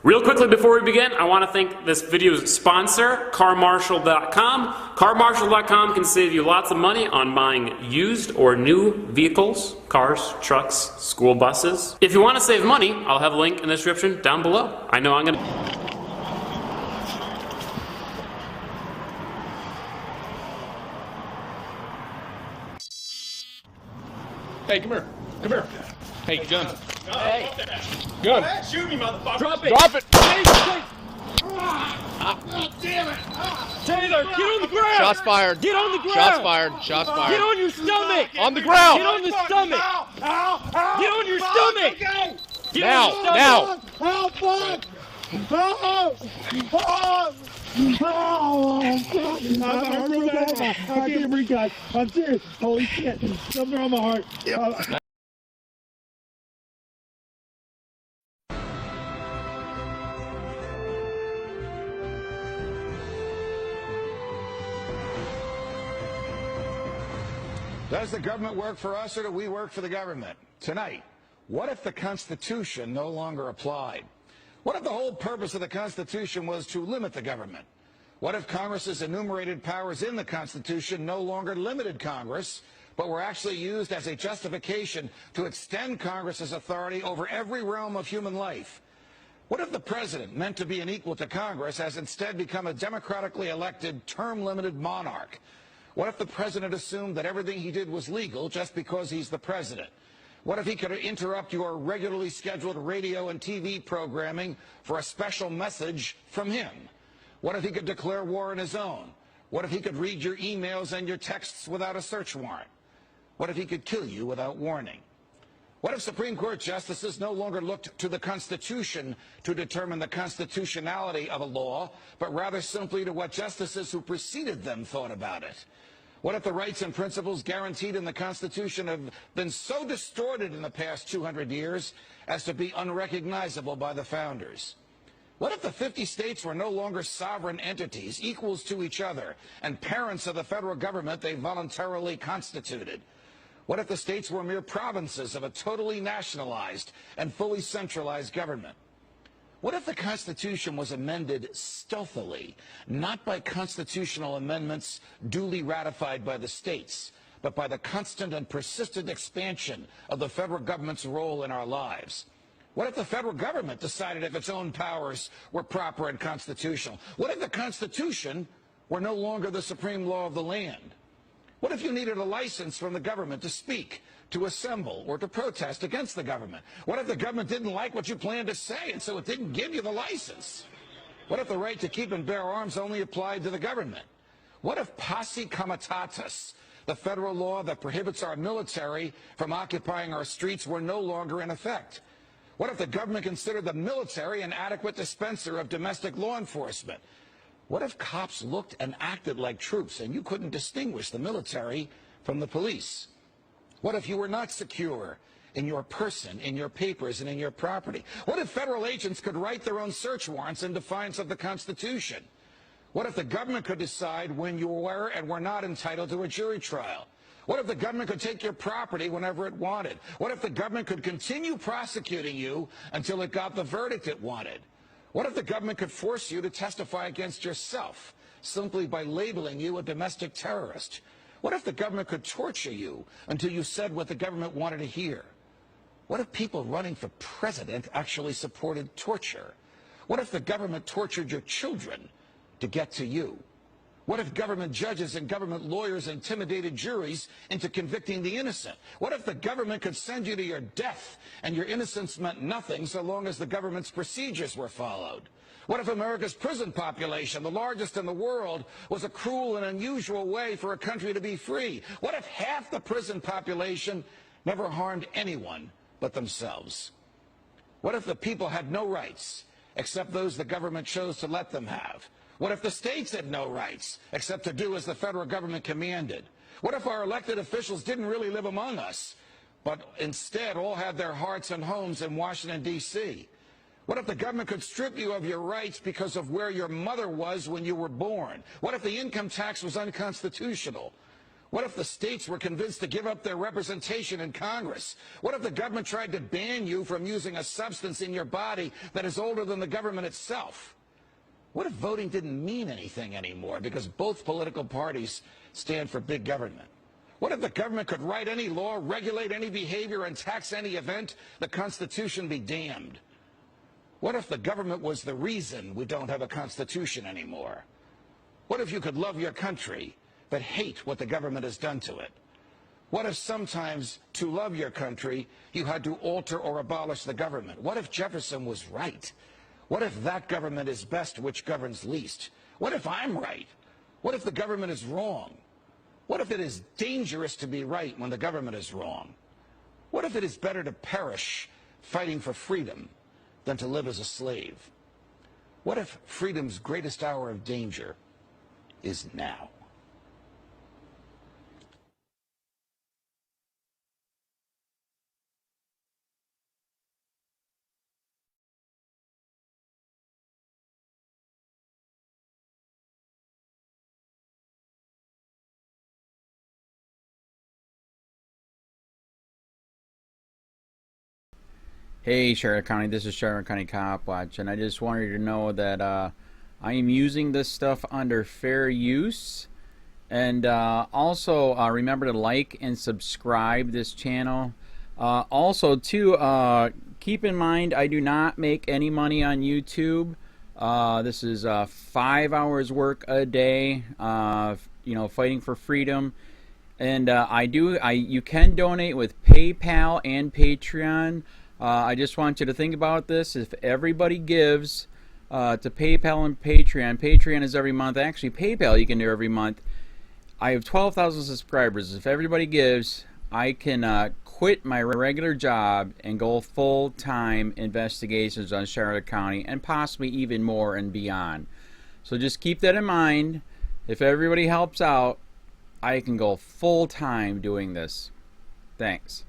Real quickly before we begin, I want to thank this video's sponsor, CarMarshal.com. CarMarshal.com can save you lots of money on buying used or new vehicles, cars, trucks, school buses. If you want to save money, I'll have a link in the description down below. I know I'm going to... Hey, come here. Come here. Hey, gun. Hey. Gun. Shoot me, motherfucker. Drop it. Drop it. Hey, God damn it. Taylor, get on the ground. Shots fired. Get on the ground. Shots fired. Shots fired. Get on your stomach. On the ground. Get on the stomach. Ow, ow, ow. Get on your stomach. Okay. Get Now, on your stomach. now. Oh, fuck. Oh, oh. I can't breathe, guys. I'm serious. Holy shit. Something on my heart. Yep. Does the government work for us or do we work for the government? Tonight, what if the Constitution no longer applied? What if the whole purpose of the Constitution was to limit the government? What if Congress's enumerated powers in the Constitution no longer limited Congress, but were actually used as a justification to extend Congress's authority over every realm of human life? What if the president, meant to be an equal to Congress, has instead become a democratically elected, term-limited monarch? What if the president assumed that everything he did was legal just because he's the president? What if he could interrupt your regularly scheduled radio and TV programming for a special message from him? What if he could declare war on his own? What if he could read your emails and your texts without a search warrant? What if he could kill you without warning? What if Supreme Court justices no longer looked to the Constitution to determine the constitutionality of a law, but rather simply to what justices who preceded them thought about it? What if the rights and principles guaranteed in the Constitution have been so distorted in the past 200 years as to be unrecognizable by the founders? What if the 50 states were no longer sovereign entities, equals to each other, and parents of the federal government they voluntarily constituted? What if the states were mere provinces of a totally nationalized and fully centralized government? What if the Constitution was amended stealthily, not by constitutional amendments duly ratified by the states, but by the constant and persistent expansion of the federal government's role in our lives? What if the federal government decided if its own powers were proper and constitutional? What if the Constitution were no longer the supreme law of the land? What if you needed a license from the government to speak, to assemble, or to protest against the government? What if the government didn't like what you planned to say, and so it didn't give you the license? What if the right to keep and bear arms only applied to the government? What if posse comitatus, the federal law that prohibits our military from occupying our streets, were no longer in effect? What if the government considered the military an adequate dispenser of domestic law enforcement? What if cops looked and acted like troops and you couldn't distinguish the military from the police? What if you were not secure in your person, in your papers, and in your property? What if federal agents could write their own search warrants in defiance of the Constitution? What if the government could decide when you were and were not entitled to a jury trial? What if the government could take your property whenever it wanted? What if the government could continue prosecuting you until it got the verdict it wanted? What if the government could force you to testify against yourself simply by labeling you a domestic terrorist? What if the government could torture you until you said what the government wanted to hear? What if people running for president actually supported torture? What if the government tortured your children to get to you? What if government judges and government lawyers intimidated juries into convicting the innocent? What if the government could send you to your death and your innocence meant nothing so long as the government's procedures were followed? What if America's prison population, the largest in the world, was a cruel and unusual way for a country to be free? What if half the prison population never harmed anyone but themselves? What if the people had no rights except those the government chose to let them have? What if the states had no rights except to do as the federal government commanded? What if our elected officials didn't really live among us, but instead all had their hearts and homes in Washington, D.C.? What if the government could strip you of your rights because of where your mother was when you were born? What if the income tax was unconstitutional? What if the states were convinced to give up their representation in Congress? What if the government tried to ban you from using a substance in your body that is older than the government itself? What if voting didn't mean anything anymore because both political parties stand for big government? What if the government could write any law, regulate any behavior, and tax any event? The Constitution be damned. What if the government was the reason we don't have a Constitution anymore? What if you could love your country but hate what the government has done to it? What if sometimes to love your country you had to alter or abolish the government? What if Jefferson was right? What if that government is best which governs least? What if I'm right? What if the government is wrong? What if it is dangerous to be right when the government is wrong? What if it is better to perish fighting for freedom than to live as a slave? What if freedom's greatest hour of danger is now? Hey Charlotte County, this is Charlotte County COPWATCH, and I just wanted you to know that I am using this stuff under fair use. And also remember to like and subscribe this channel. Also too, keep in mind I do not make any money on YouTube. This is 5 hours work a day, you know, fighting for freedom. And you can donate with PayPal and Patreon. I just want you to think about this. If everybody gives to PayPal and Patreon, Patreon is every month. Actually, PayPal you can do every month. I have 12,000 subscribers. If everybody gives, I can quit my regular job and go full-time investigations on Charlotte County and possibly even more and beyond. So just keep that in mind. If everybody helps out, I can go full-time doing this. Thanks.